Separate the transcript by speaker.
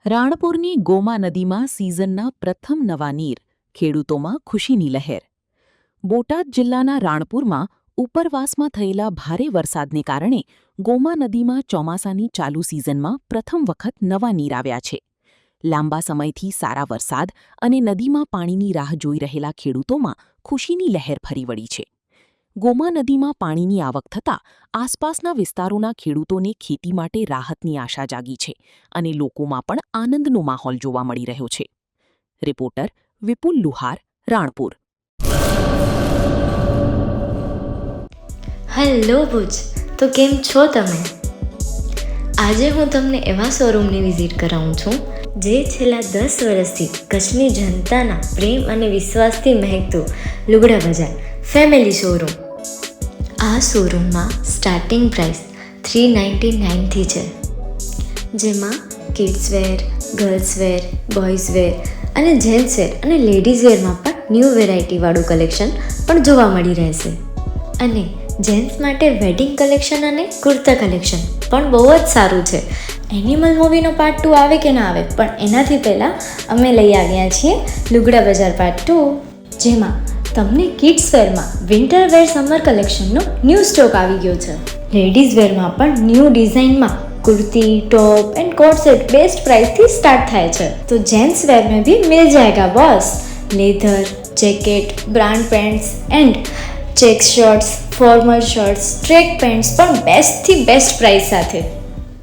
Speaker 1: રાણપુરની Goma નદીમાં સિઝનના પ્રથમ નવા નીર, ખેડૂતોમાં ખુશીની લહેર. બોટાદ જિલ્લાના રાણપુરમાં ઉપરવાસમાં થયેલા ભારે વરસાદને કારણે ગોમા નદીમાં ચોમાસાની ચાલુ સિઝનમાં પ્રથમ વખત નવા નીર આવ્યા છે. લાંબા સમયથી સારા વરસાદ અને નદીમાં પાણીની રાહ જોઈ રહેલા ખેડૂતોમાં ખુશીની લહેર ફરી વળી છે. ગોમા નદીમાં પાણીની આવક થતાં આસપાસના વિસ્તારોના ખેડૂતોને ખેતી માટે રાહતની આશા જાગી છે અને લોકોમાં પણ આનંદનો માહોલ જોવા મળી રહ્યો છે. રિપોર્ટર વિપુલ લુહાર, રાણપુર.
Speaker 2: હેલો ભુજ, તો કેમ છો તમે? આજે હું તમને એવા શોરૂમની વિઝિટ કરાવું છું જે છેલ્લા 10 વર્ષથી કચ્છની જનતાના પ્રેમ અને વિશ્વાસથી મહેકતું લુગડા બજાર ફેમિલી શોરૂમ. આ શોરૂમમાં સ્ટાર્ટિંગ પ્રાઇસ 399થી છે, જેમાં kids wear, girls wear, boys wear અને જેન્ટ્સ વેર અને લેડીઝ વેરમાં પણ ન્યૂ વેરાયટીવાળું કલેક્શન પણ જોવા મળી રહેશે. અને જેન્ટ્સ માટે વેડિંગ કલેક્શન અને કુર્તા કલેક્શન પણ બહુ જ સારું છે. એનિમલ મૂવીનો પાર્ટ 2 આવે કે ના આવે, પણ એનાથી પહેલાં અમે લઈ આવ્યા છીએ લુગડા બજાર પાર્ટ 2, જેમાં તમને કિડ્સ વેરમાં વિન્ટર વેર સમર કલેક્શનનો ન્યૂ સ્ટોક આવી ગયો છે. લેડીઝ વેરમાં પણ ન્યૂ ડિઝાઇનમાં kurti, top and coat set best price थी स्टार्ट थाय छे. तो जेंट्स वेर में भी मिल जाएगा boss. Leather, jacket, brand pants and check shirts, formal shirts, track pants पर बेस्ट थी बेस्ट प्राइस साथे.